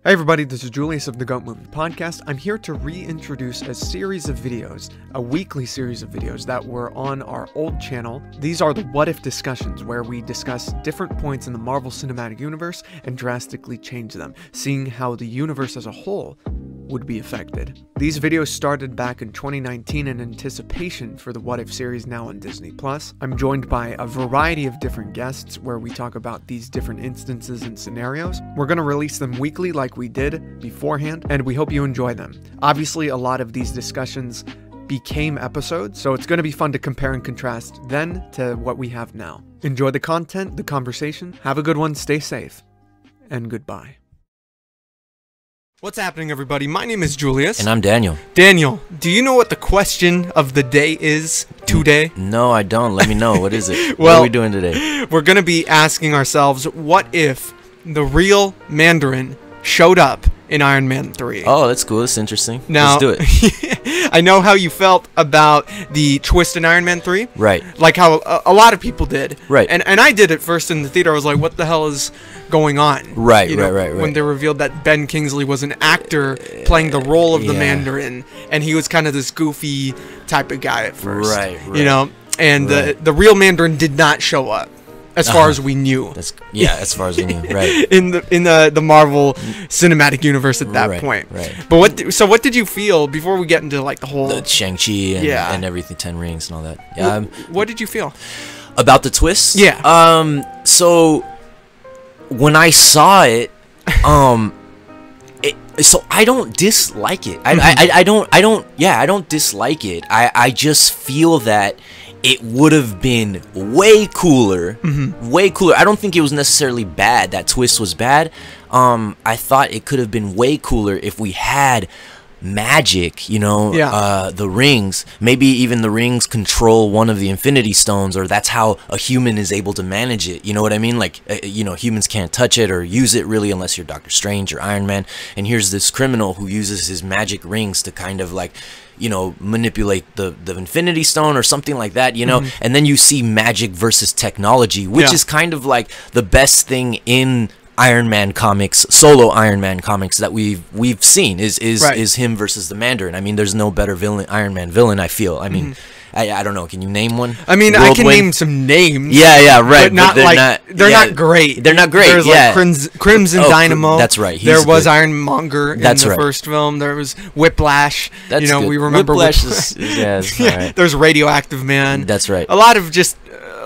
Hey everybody, this is Julius of the Goat Movie Podcast. I'm here to reintroduce a series of videos, a weekly series of videos that were on our old channel. These are the What If discussions, where we discuss different points in the Marvel Cinematic Universe and drastically change them, seeing how the universe as a whole would be affected. These videos started back in 2019 in anticipation for the What If series now on Disney+. I'm joined by a variety of different guests where we talk about these different instances and scenarios. We're going to release them weekly like we did beforehand, and we hope you enjoy them. Obviously, a lot of these discussions became episodes, so it's going to be fun to compare and contrast then to what we have now. Enjoy the content, the conversation, have a good one, stay safe, and goodbye. What's happening, everybody? My name is Julius. And I'm Daniel. Daniel, do you know what the question of the day is today? No, I don't. Let me know. What is it? Well, what are we doing today? We're going to be asking ourselves, what if the real Mandarin showed up in Iron Man 3? Oh, that's cool. That's interesting. Now, let's do it. I know how you felt about the twist in Iron Man 3. Right. Like how a lot of people did. Right. And I did at first in the theater. I was like, what the hell is going on? Right, You know, right. When they revealed that Ben Kingsley was an actor playing the role of the Mandarin, and he was kind of this goofy type of guy at first. Right. You know, and the real Mandarin did not show up. As far as we knew. As far as we knew, right. in the Marvel Cinematic Universe at that point. Right. But what did you feel before we get into like the whole Shang-Chi and everything, 10 Rings and all that? Yeah. What did you feel about the twist? Yeah. So when I saw it, so I don't dislike it. I don't dislike it. I just feel that it would have been way cooler. Way cooler. I don't think it was necessarily bad. That twist was bad. I thought it could have been way cooler if we had magic, you know, the rings. Maybe even the rings control one of the Infinity Stones, or that's how a human is able to manage it. You know what I mean? Like, you know, humans can't touch it or use it really unless you're Doctor Strange or Iron Man. And here's this criminal who uses his magic rings to kind of like, you know, manipulate the Infinity Stone or something like that, you know. And then you see magic versus technology, which is kind of like the best thing in Iron Man comics, solo Iron Man comics that we've seen is him versus the Mandarin. I mean, there's no better villain, Iron Man villain, I feel. I mean, I don't know. Can you name one? I mean, I can name some names. Yeah, right. But not they're not great. They're not great. There's like Crimson Dynamo. That's right. There was Ironmonger in the first film. There was Whiplash. That's you know, good. we remember Whiplash. Right. There's Radioactive Man. That's right. A lot of just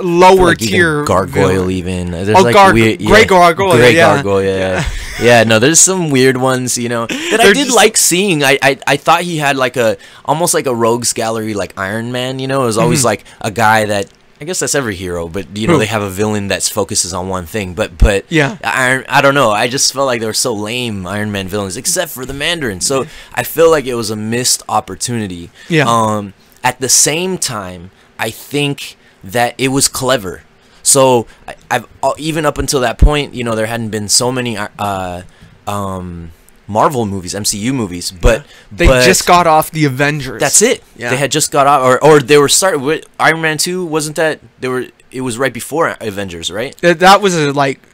lower like tier Gargoyle even. There's Grey Gargoyle. Gargoyle, yeah. No, there's some weird ones, you know, that I did like seeing. I thought he had like almost like a rogues gallery like Iron Man, you know. It was always like a guy that, I guess that's every hero, but you know, they have a villain that focuses on one thing. But I don't know. I just felt like they were so lame, Iron Man villains, except for the Mandarin. So I feel like it was a missed opportunity. Yeah. At the same time, I think that it was clever. So I've even up until that point, you know, there hadn't been so many Marvel movies, MCU movies, but they just got off the Avengers. That's it. Yeah. They had just got off, or they were started with Iron Man 2. Wasn't that it was right before Avengers, right? That was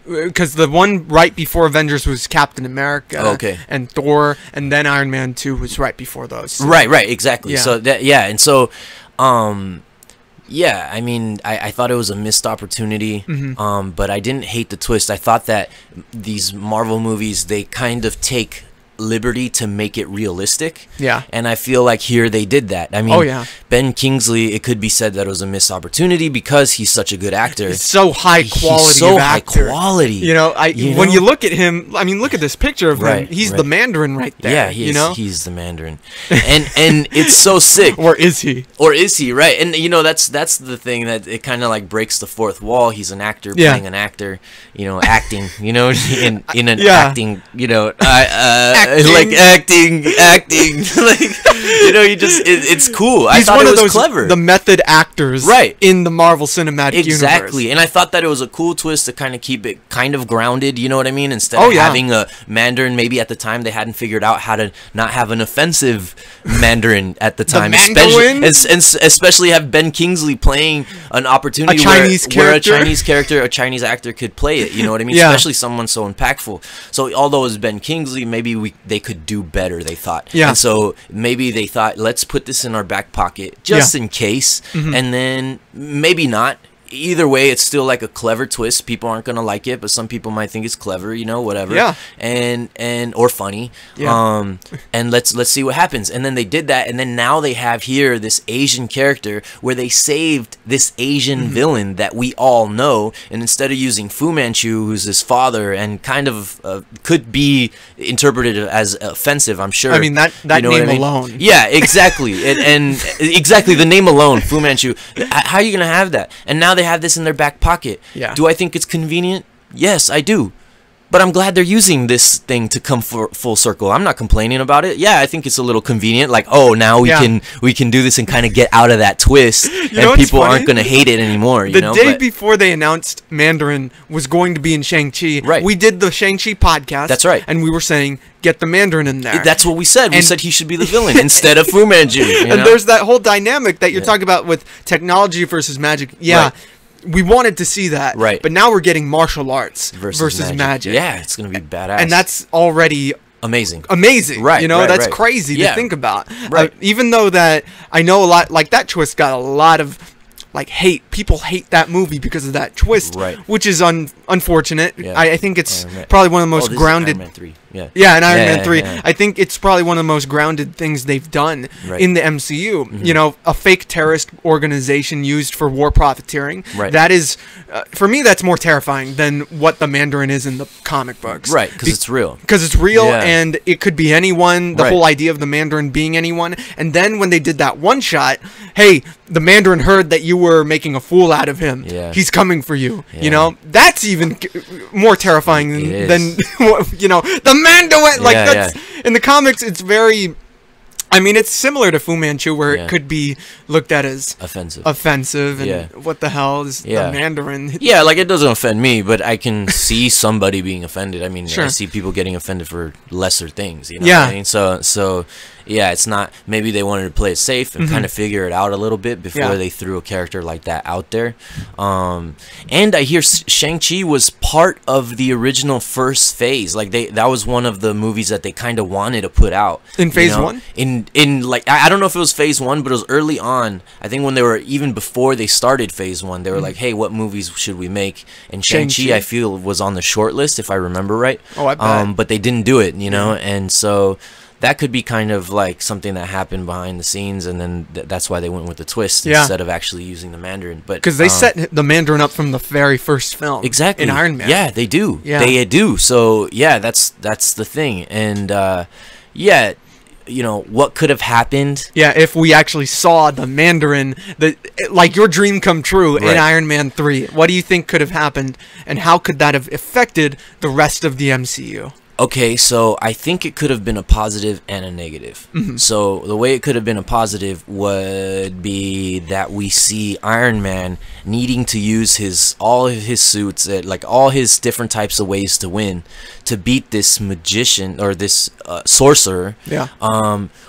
because the one right before Avengers was Captain America, and Thor, and then Iron Man 2 was right before those. So. Right, exactly. Yeah. So and so, yeah, I mean, I thought it was a missed opportunity, but I didn't hate the twist. I thought that these Marvel movies, they kind of take liberty to make it realistic. Yeah. And I feel like here they did that. I mean, Ben Kingsley, it could be said that it was a missed opportunity because he's such a good actor. He's so high quality. He's so high quality. You know, when you look at him, I mean, look at this picture of him. He's the Mandarin right there. Yeah, he's the Mandarin. and it's so sick. Or is he? Right. And you know, that's the thing that it kind of like breaks the fourth wall. He's an actor playing an actor, you know, acting, you know, in an acting, you know, acting. acting. Like, you know, it's cool. I He's thought one it of was those clever. the method actors, Right. in the Marvel Cinematic Universe. Exactly, and I thought that it was a cool twist to kind of keep it kind of grounded, you know what I mean? Instead Oh, of yeah. having a Mandarin, maybe at the time they hadn't figured out how to not have an offensive Mandarin at the time, Mandarin? especially have Ben Kingsley playing an opportunity A Chinese where a character. Chinese character, a Chinese actor could play it, you know what I mean? Yeah. Especially someone so impactful. So although it was Ben Kingsley, maybe they could do better, they thought. Yeah. And so maybe they thought, let's put this in our back pocket just in case, and then maybe not. Either way, it's still like a clever twist. People aren't gonna like it, but some people might think it's clever, you know, whatever. Yeah. And or funny. Yeah. And let's see what happens. And then they did that, and then now they have here this Asian character where they saved this Asian villain that we all know, and instead of using Fu Manchu, who's his father, and kind of could be interpreted as offensive, I'm sure. I mean, that You know what name I mean? alone. Yeah, exactly. and exactly the name alone, Fu Manchu. How are you gonna have that? And now they have this in their back pocket. Yeah. Do I think it's convenient? Yes, I do. But I'm glad they're using this thing to come full circle. I'm not complaining about it. Yeah, I think it's a little convenient. Like, oh, now we can do this and kind of get out of that twist, know and what's people funny? aren't gonna hate it anymore. The day before they announced Mandarin was going to be in Shang-Chi, Right. we did the Shang-Chi podcast. That's right. And we were saying, get the Mandarin in there. That's what we said. We And- said he should be the villain instead of Fu Manchu. You And know? there's that whole dynamic that you're talking about with technology versus magic. Yeah. Right. We wanted to see that. Right. But now we're getting martial arts versus magic. Yeah, it's gonna be badass. And that's already amazing. amazing. Right, You know, right, that's right. crazy Yeah. to think about. Right. Even though that I know a lot, like that twist got a lot of like hate. People hate that movie because of that twist, Right. which is unfortunate. Yeah. I think it's Iron Man. probably one of the most this is grounded. Iron Man 3. Yeah. Yeah, and Iron Yeah, Man 3. yeah. I think it's probably one of the most grounded things they've done Right. in the MCU. You know, a fake terrorist organization used for war profiteering. Right. That is, for me, that's more terrifying than what the Mandarin is in the comic books. Right, because it's real. Because it's real, Yeah. and it could be anyone. The Right. whole idea of the Mandarin being anyone. And then when they did that one shot, hey, the Mandarin heard that you were making a fool out of him. Yeah. He's coming for you. Yeah. You know, that's even more terrifying It than is. you know, the Mandarin. Like Yeah, that's in the comics. It's very. I mean, it's similar to Fu Manchu, where Yeah. it could be looked at as offensive, and Yeah. what the hell is Yeah. the Mandarin? Yeah, like it doesn't offend me, but I can see somebody being offended. I mean, Sure. I see people getting offended for lesser things. You know Yeah. what I mean? So yeah, it's not. Maybe they wanted to play it safe and kind of figure it out a little bit before Yeah. they threw a character like that out there. And I hear Shang-Chi was part of the original first phase. Like that was one of the movies that they kind of wanted to put out In you phase know? one? In like I don't know if it was phase one, but it was early on. I think when they were even before they started phase one, they were like, "Hey, what movies should we make?" And Shang-Chi, Shang-Chi. I feel, was on the short list if I remember right. Oh, I bet. But they didn't do it, you know, and so that could be kind of like something that happened behind the scenes, and then that's why they went with the twist Yeah. instead of actually using the Mandarin. But Because they set the Mandarin up from the very first film. exactly In Iron Man. Yeah, they do. Yeah. They do. So yeah, that's the thing, and yeah, you know what could have happened. Yeah, if we actually saw the Mandarin, like your dream come true in Right. Iron Man 3, what do you think could have happened, and how could that have affected the rest of the MCU? Okay, so I think it could have been a positive and a negative. So the way it could have been a positive would be that we see Iron Man needing to use all of his suits, like all his different types of ways to win, to beat this magician or this sorcerer, Yeah.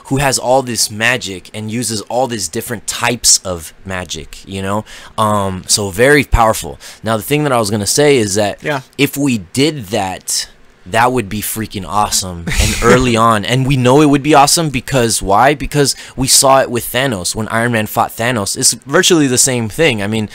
who has all this magic and uses all these different types of magic, you know? So very powerful. Now the thing that I was gonna say is that Yeah. if we did that, that would be freaking awesome. And early on, and we know it would be awesome because why? Because we saw it with Thanos. When Iron Man fought Thanos, it's virtually the same thing. I mean,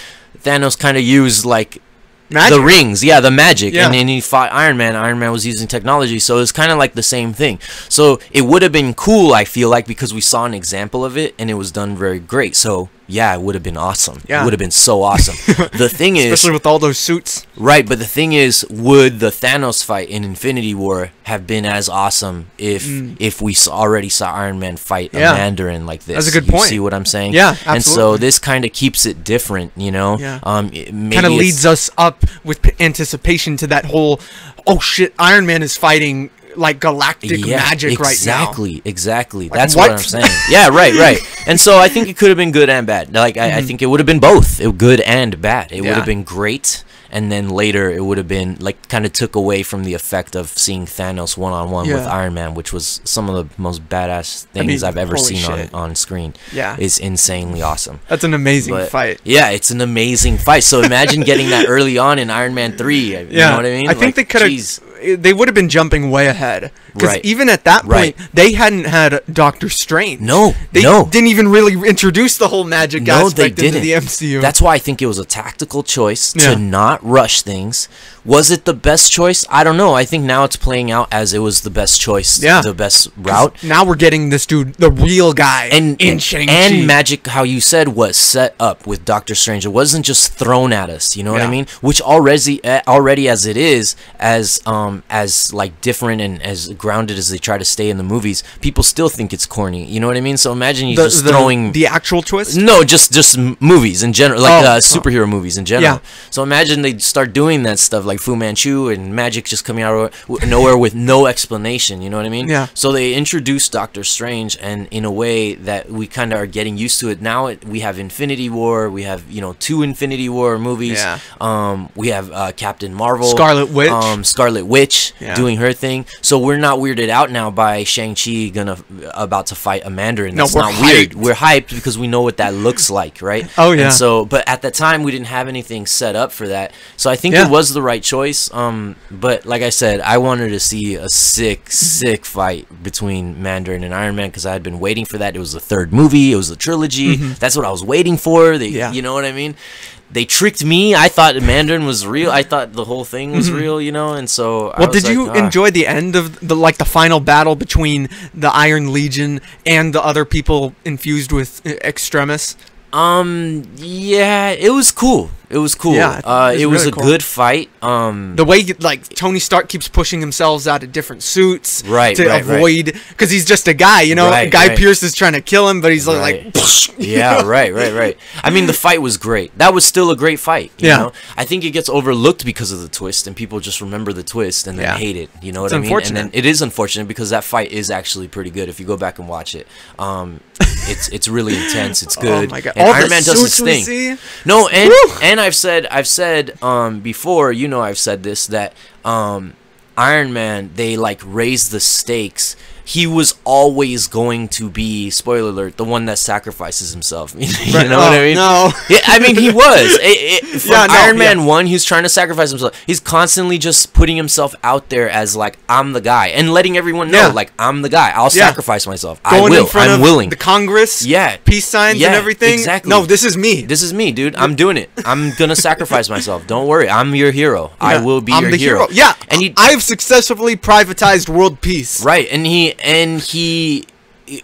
Thanos kind of used like Magic. the rings, yeah, the magic, Yeah. and then he fought Iron Man. Iron Man was using technology, so it's kind of like the same thing. So it would have been cool, I feel like, because we saw an example of it and it was done very great. So yeah, it would have been awesome. Yeah. It would have been so awesome. The thing is, Especially with all those suits. right, but the thing is, would the Thanos fight in Infinity War have been as awesome if we already saw Iron Man fight a Yeah. Mandarin like this? That's a good You point. see what I'm saying? Yeah, And so absolutely. this kind of keeps it different, you know? Yeah. Maybe Kind of it's- leads us up with anticipation to that whole, oh shit, Iron Man is fighting like galactic magic right now. Exactly. Like, That's what? what I'm saying. Yeah, right. And so I think it could have been good and bad. Like I think it would have been both, good and bad. It would have been great, and then later it would have been like kind of took away from the effect of seeing Thanos one-on-one with Iron Man, which was some of the most badass things I've ever seen on screen. Yeah, it's insanely awesome. That's an amazing fight. Yeah, it's an amazing fight. So imagine getting that early on in Iron Man 3. You know what I mean? I think they could have. They would have been jumping way ahead, because even at that point they hadn't had Doctor Strange. They didn't even really introduce the whole magic aspect into the MCU. That's why I think it was a tactical choice to not rush things. Was it the best choice? I don't know. I think now it's playing out as it was the best choice, the best route. Now we're getting this dude, the real guy, in Shang-Chi. And magic, how you said, was set up with Doctor Strange. It wasn't just thrown at us. You know what I mean? Which already as it is, as like different and as grounded as they try to stay in the movies, people still think it's corny. You know what I mean? So imagine you just throwing the actual twist. No, just movies in general, like superhero movies in general. So imagine they start doing that stuff like Fu Manchu and magic just coming out of nowhere with no explanation. You know what I mean? Yeah. So they introduced Doctor Strange, and in a way that we kind of are getting used to it now. We have Infinity War. We have 2 Infinity War movies. Yeah. We have Captain Marvel, Scarlet Witch. Doing her thing. So we're not weirded out now by Shang-Chi about to fight a Mandarin. That's not weird. We're hyped because we know what that looks like, right? Oh yeah. And so, but at the time we didn't have anything set up for that. So I think it was the right choice. But like I said, I wanted to see a sick fight between Mandarin and Iron Man because I had been waiting for that. It was the 3rd movie. It was the trilogy. That's what I was waiting for. You know what I mean? They tricked me. I thought Mandarin was real. I thought the whole thing was real, and so. Well, did you enjoy the end of the final battle between the Iron Legion and the other people infused with Extremis? Yeah, it was cool. It was cool. Yeah, it was a good fight. The way Tony Stark keeps pushing himself out of different suits to avoid, because he's just a guy, Guy Pearce is trying to kill him, but he's like, yeah, right. I mean, the fight was great. That was still a great fight. You know? I think it gets overlooked because of the twist, and people just remember the twist and then hate it. You know what I mean? And then it is unfortunate because that fight is actually pretty good if you go back and watch it. It's really intense. It's good. Oh my God. And All Iron the Man does his suits thing. we see? No, and I've said before, I've said this, that Iron Man, they raise the stakes. He was always going to be, spoiler alert, the one that sacrifices himself. You know what I mean? No. Yeah, I mean, he was. Iron Man 1, he was trying to sacrifice himself. He's constantly just putting himself out there as, I'm the guy. And letting everyone know, I'm the guy. I'll sacrifice myself. I'm willing. The Congress. Yeah. Peace signs and everything. Exactly. No, this is me. This is me, dude. I'm doing it. I'm going to sacrifice myself. Don't worry. I'm your hero. Yeah. I will be your hero. Yeah. And I've successfully privatized world peace. Right. And he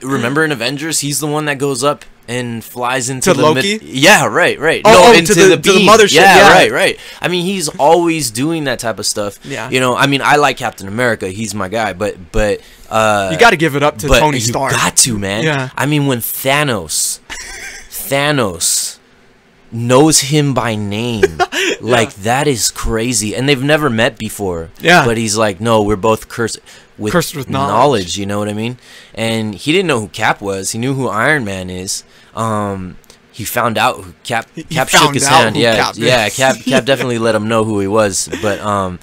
remember in Avengers, he's the one that goes up and flies into the Loki. Right. Into the mothership. Yeah, right. I mean, he's always doing that type of stuff. Yeah. I mean, I like Captain America. He's my guy. But you got to give it up to Tony Stark. You got to, man. Yeah. I mean, when Thanos knows him by name, that is crazy. And they've never met before. Yeah. But he's like, no, we're both cursed with knowledge. You know what I mean? And he didn't know who Cap was. He knew who Iron Man is. He found out who Cap shook his hand. Cap definitely let him know who he was. But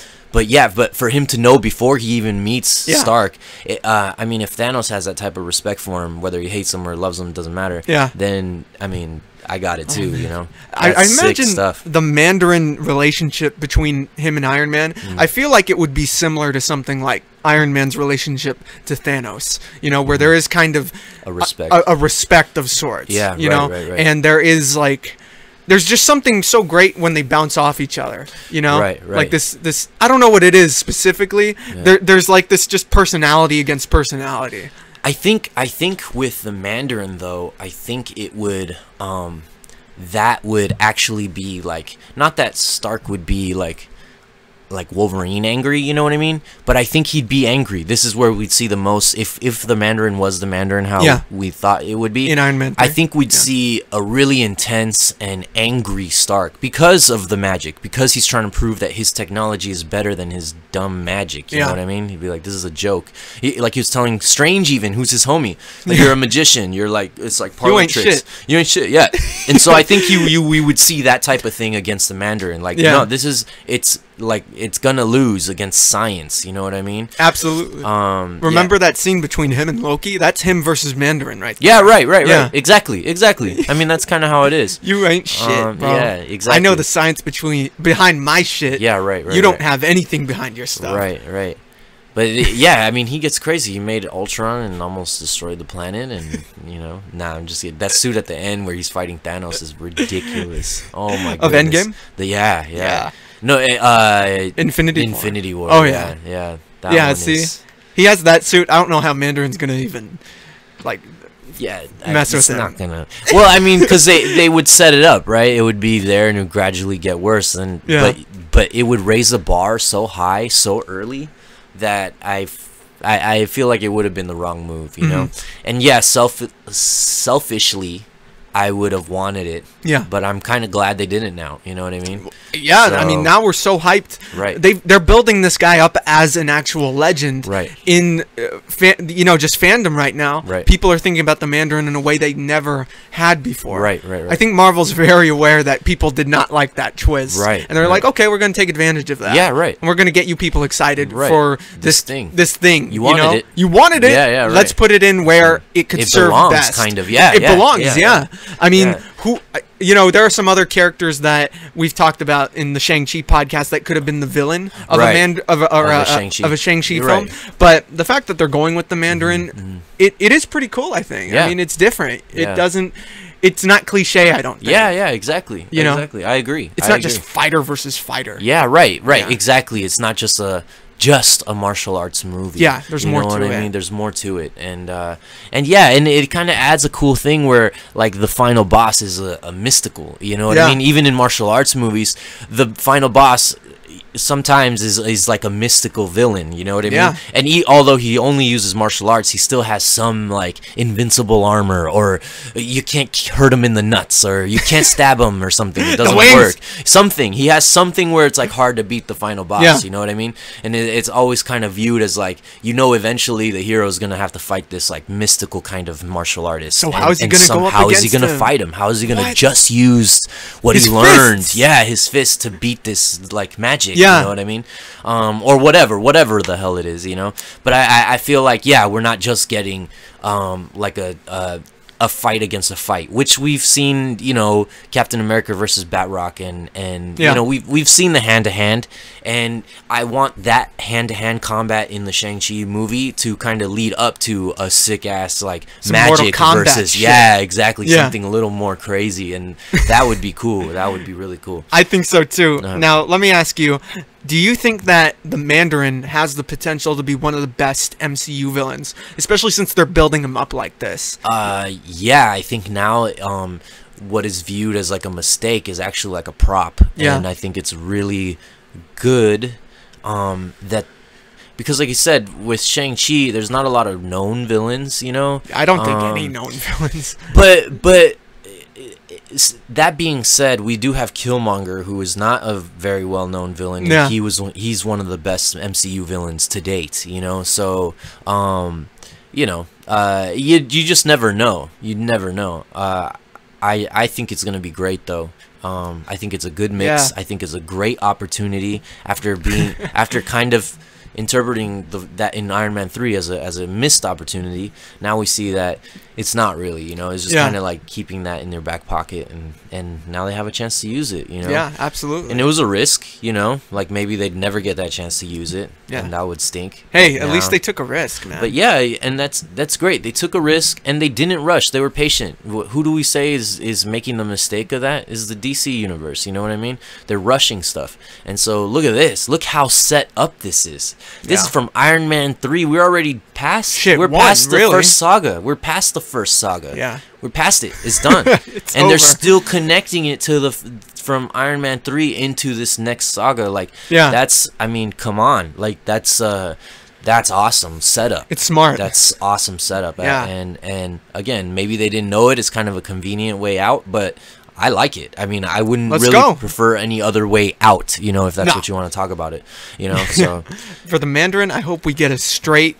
for him to know before he even meets Stark, I mean, if Thanos has that type of respect for him, whether he hates him or loves him, doesn't matter. Yeah. Then I mean, I got it too. I imagine the Mandarin relationship between him and Iron Man. I feel like it would be similar to something like Iron Man's relationship to Thanos. Where there is kind of a respect of sorts. Yeah. Right. And there is there's just something so great when they bounce off each other, Right. Like this I don't know what it is specifically. Yeah. There's this just personality against personality. I think with the Mandarin though, I think it would that would actually be not that Stark would be like Wolverine angry, you know what I mean? But I think he'd be angry. This is where we'd see the most, if the Mandarin was the Mandarin, how we thought it would be. In Iron Man 3. I think we'd see a really intense and angry Stark because of the magic, because he's trying to prove that his technology is better than his dumb magic, you know what I mean? He'd be like, this is a joke. Like he was telling Strange even, who's his homie, like, you're a magician, you're like, it's like parlor tricks. You ain't shit, yeah. And so I think we would see that type of thing against the Mandarin. Like, no, it's like, it's gonna lose against science, you know what I mean? Absolutely. Remember that scene between him and Loki? That's him versus Mandarin, right there. Yeah, right. Exactly. I mean, that's kind of how it is. You ain't shit, bro. Yeah, exactly. I know the science behind my shit. Yeah, right. You don't have anything behind your stuff. Right. But yeah, I mean, he gets crazy. He made Ultron and almost destroyed the planet, and you know, I'm just kidding. That suit at the end where he's fighting Thanos is ridiculous. Oh my goodness. Of Endgame? Yeah. No, Infinity War. Oh yeah. That see, he has that suit. I don't know how Mandarin's gonna even like. Yeah, mess with it's him. Not gonna. Well, I mean, because they would set it up, right? It would be there and it would gradually get worse, and but it would raise the bar so high so early that I feel like it would have been the wrong move, you know. And yeah, selfishly, I would have wanted it. Yeah. But I'm kind of glad they didn't now. You know what I mean? Yeah. So, I mean, now we're so hyped. Right. They're building this guy up as an actual legend. Right. In, just fandom right now. Right. People are thinking about the Mandarin in a way they never had before. Right. I think Marvel's very aware that people did not like that twist. Right. And they're like, okay, we're going to take advantage of that. Yeah. Right. And we're going to get you people excited for this thing. You wanted it. You wanted it. Yeah. Right. Let's put it in where it could serve belongs, best. Kind of. Yeah. It belongs. Yeah. I mean, who? There are some other characters that we've talked about in the Shang-Chi podcast that could have been the villain of a Shang-Chi film. But the fact that they're going with the Mandarin, it is pretty cool, I think. Yeah. I mean, it's different. It's not cliche, I don't think. Yeah, exactly. Exactly. I agree. It's not just fighter versus fighter. Yeah, right. Yeah. Exactly. It's not just a martial arts movie. Yeah, there's more to it. You know what I mean? There's more to it, and it kind of adds a cool thing where like the final boss is a mystical. You know what I mean? Even in martial arts movies, the final boss sometimes is like a mystical villain, you know what I mean? And although he only uses martial arts, he still has some like invincible armor, or you can't hurt him in the nuts, or you can't stab him or something. It doesn't work. He has something where it's like hard to beat the final boss, you know what I mean? And it's always kind of viewed as like, eventually the hero is gonna have to fight this like mystical kind of martial artist. So how is he gonna go up against him? How is he gonna fight him? How is he gonna just use what he learned? Fists. Yeah, his fist to beat this like magic. You know what I mean? Or whatever the hell it is, you know? But I feel like, we're not just getting like a fight against a fight, which we've seen, Captain America versus Batroc, and we've seen the hand-to-hand, and I want that hand-to-hand combat in the Shang-Chi movie to kind of lead up to a sick-ass, like, some magic versus... Shit. Yeah, exactly. Something a little more crazy, and that would be cool. That would be really cool. I think so, too. Now, let me ask you, do you think that the Mandarin has the potential to be one of the best MCU villains, especially since they're building him up like this? Yeah, I think now what is viewed as like a mistake is actually like a prop. And I think it's really good that, because like you said, with Shang-Chi, there's not a lot of known villains, you know? I don't think any known villains. But that being said, we do have Killmonger, who is not a very well-known villain. Yeah. He's one of the best MCU villains to date, you know? So, you just never know. You never know. I think it's gonna be great though. I think it's a good mix. I think it's a great opportunity after kind of interpreting that in Iron Man 3 as a missed opportunity. Now we see that it's not really, you know, it's just kind of like keeping that in their back pocket, and now they have a chance to use it, you know. Yeah, absolutely. And it was a risk, you know, like maybe they'd never get that chance to use it, and that would stink. Hey, at least they took a risk, man. But yeah, and that's great. They took a risk and they didn't rush. They were patient. Who do we say is making the mistake of that? Is the DC universe, you know what I mean? They're rushing stuff. And so look at this. Look how set up this is. This Yeah. is from Iron Man 3. We're already past. Shit, we're one, past the really? first saga. We're past the first saga. Yeah. We're past it. It's done. It's and over. they're still connecting it to from Iron Man 3 into this next saga. Like, Yeah. that's, I mean, come on. Like, that's awesome setup. It's smart. That's awesome setup. Yeah. And again, maybe they didn't know it. It's kind of a convenient way out, but I like it. I mean, I wouldn't Let's really go. prefer any other way out, you know, if that's No. what you want to talk about it, you know, so For the Mandarin, I hope we get a straight,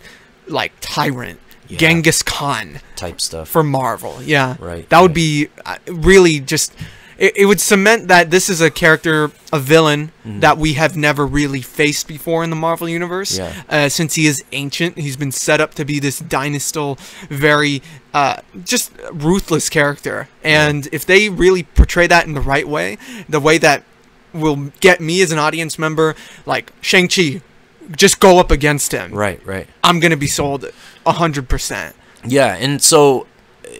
like, tyrant, Yeah. Genghis Khan type stuff. for Marvel. Yeah. Right, That would right. be really just... It would cement that this is a character, a villain, that we have never really faced before in the Marvel Universe. Yeah. Since he is ancient, he's been set up to be this dynastal, very just ruthless character. And if they really portray that in the right way, the way that will get me as an audience member, like Shang-Chi, just go up against him. Right, right. I'm going to be sold 100%. Yeah, and so,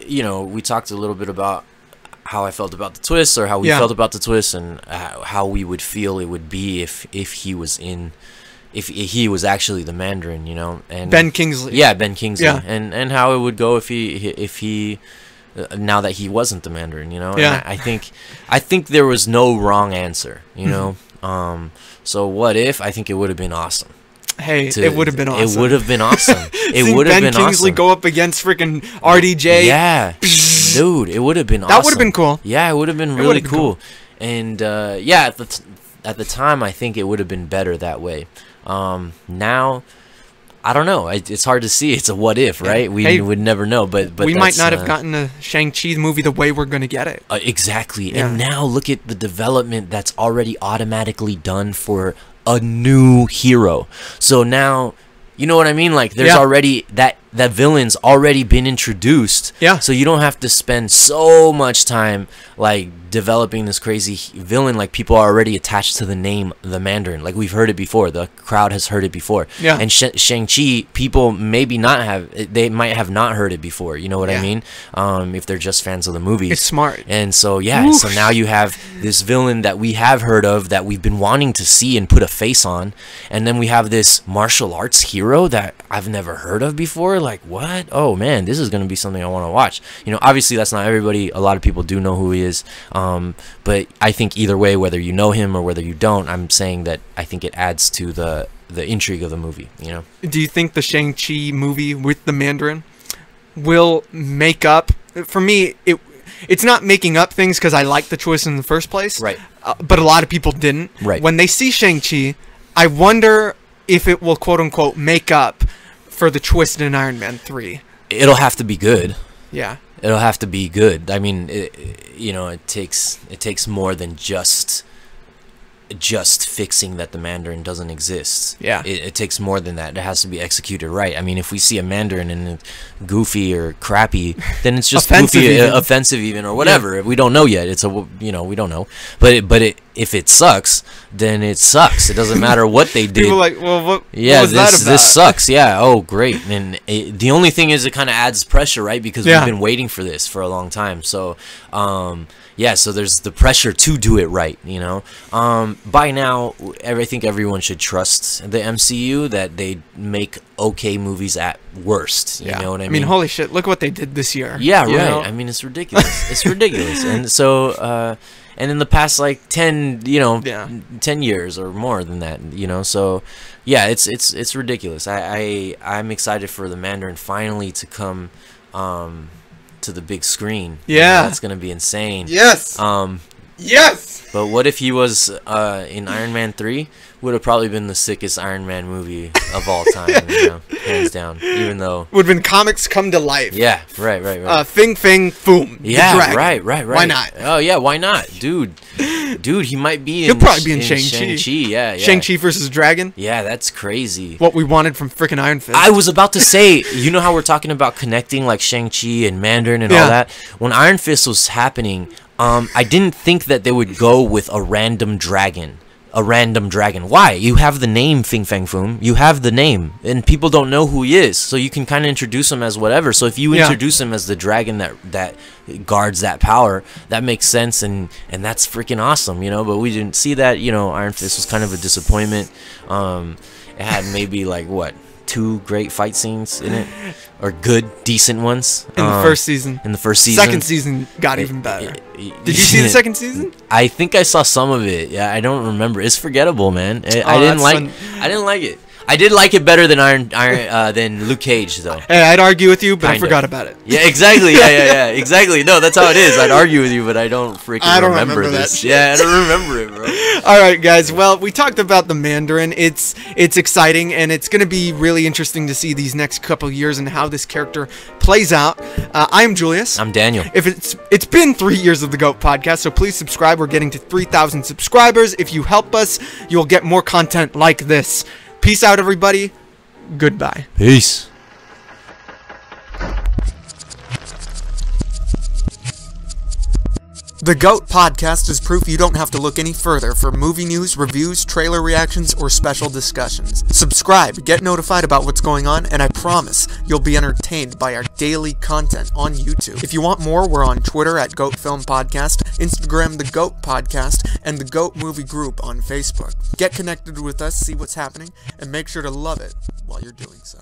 you know, we talked a little bit about how I felt about the twist, or how we Yeah. felt about the twist, and how we would feel it would be if he was actually the Mandarin, you know, and Ben Kingsley. Yeah, Ben Kingsley, Yeah. and how it would go if he now that he wasn't the Mandarin, you know. Yeah. And I think there was no wrong answer, you know. So what if? I think it would have been awesome. Hey, it would have been awesome. It would have been awesome. It Seeing would have Ben been Kingsley awesome. go up against freaking RDJ. Yeah, dude, it would have been awesome. That would have been cool. Yeah, it would have been It really would've been cool. And yeah, at the time, I think it would have been better that way. Now, I don't know. It's hard to see. It's a what if, right? We Hey, would never know. But we might that's, not have gotten a Shang-Chi movie the way we're going to get it. Exactly. Yeah. And now look at the development that's already automatically done for a new hero. So now, you know what I mean? Like, there's Yeah. already that villain's already been introduced. Yeah. So you don't have to spend so much time like developing this crazy villain. Like, people are already attached to the name the Mandarin. Like, we've heard it before. The crowd has heard it before. Yeah. And Shang-Chi, people maybe they might have not heard it before. You know what I Yeah. mean? If they're just fans of the movies. It's smart. And so, yeah, so now you have this villain that we have heard of, that we've been wanting to see and put a face on. And then we have this martial arts hero that I've never heard of before. Like, what? Oh, man, this is going to be something I want to watch. You know, obviously, that's not everybody. A lot of people do know who he is. But I think either way, whether you know him or whether you don't, I'm saying that I think it adds to the intrigue of the movie, you know? Do you think the Shang-Chi movie with the Mandarin will make up... For me, it's not making up things because I like the choice in the first place. Right. But a lot of people didn't. Right. When they see Shang-Chi, I wonder if it will, quote-unquote, make up for the twist in Iron Man 3. It'll have to be good. Yeah. It'll have to be good. I mean, you know, it takes more than just fixing that the Mandarin doesn't exist. Yeah. It takes more than that. It has to be executed right. I mean, if we see a Mandarin and it's goofy or crappy, then it's just Offensive goofy, even. offensive even, or whatever. We don't know yet. We don't know. But if it sucks, then it sucks. It doesn't matter what they did. People are like, well, what Yeah, was that about? this sucks. Yeah. Oh, great. And the only thing is, it kind of adds pressure, right? Because Yeah. we've been waiting for this for a long time. So, yeah. So there's the pressure to do it right. You know. By now, I think everyone should trust the MCU that they make okay movies at worst. You know what I mean? holy shit! Look what they did this year. Yeah, you right. know? I mean, it's ridiculous. It's ridiculous. And so, and in the past, like 10 years or more than that, you know. So, yeah, it's ridiculous. I'm excited for the Mandarin finally to come to the big screen. You know, Yeah. that's gonna be insane. Yes. Yes. But what if he was in Iron Man 3? Would have probably been the sickest Iron Man movie of all time, you know, hands down. Even though, Would have been comics come to life. yeah, right. Fing Fang Foom. the Yeah, dragon. right. Why not? Oh yeah, why not, dude? He might be. He'll probably be in Shang-Chi. Shang-Chi, yeah. Shang-Chi versus Dragon. Yeah, that's crazy. What we wanted from freaking Iron Fist. I was about to say, you know how we're talking about connecting like Shang-Chi and Mandarin and Yeah. all that? When Iron Fist was happening, I didn't think that they would go with a random dragon. Why? You have the name Fing Fang Foom. You have the name, and people don't know who he is, so you can kind of introduce him as whatever. So if you Yeah. introduce him as the dragon that guards that power, that makes sense, and that's freaking awesome, you know. But we didn't see that, you know. Iron Fist was kind of a disappointment. It had maybe like what, 2 great fight scenes in it, or good, decent ones. In the first season. In the first season. Second season got even better. Did you see the second season? I think I saw some of it. Yeah, I don't remember. It's forgettable, man. I didn't like it. I did like it better than than Luke Cage, though. Hey, I'd argue with you, but I forgot about it. Yeah, exactly. Yeah, exactly. No, that's how it is. I'd argue with you, but I don't freaking remember this. Yeah, I don't remember it, bro. All right, guys. Well, we talked about the Mandarin. It's exciting, and it's going to be really interesting to see these next couple years and how this character plays out. I'm Julius. I'm Daniel. If it's been 3 years of the GOAT podcast, so please subscribe. We're getting to 3,000 subscribers. If you help us, you'll get more content like this. Peace out, everybody. Goodbye. Peace. The GOAT podcast is proof you don't have to look any further for movie news, reviews, trailer reactions, or special discussions. Subscribe, get notified about what's going on, and I promise you'll be entertained by our daily content on YouTube. If you want more, we're on Twitter at GOAT Film Podcast, Instagram The GOAT Podcast, and the GOAT Movie Group on Facebook. Get connected with us, see what's happening, and make sure to love it while you're doing so.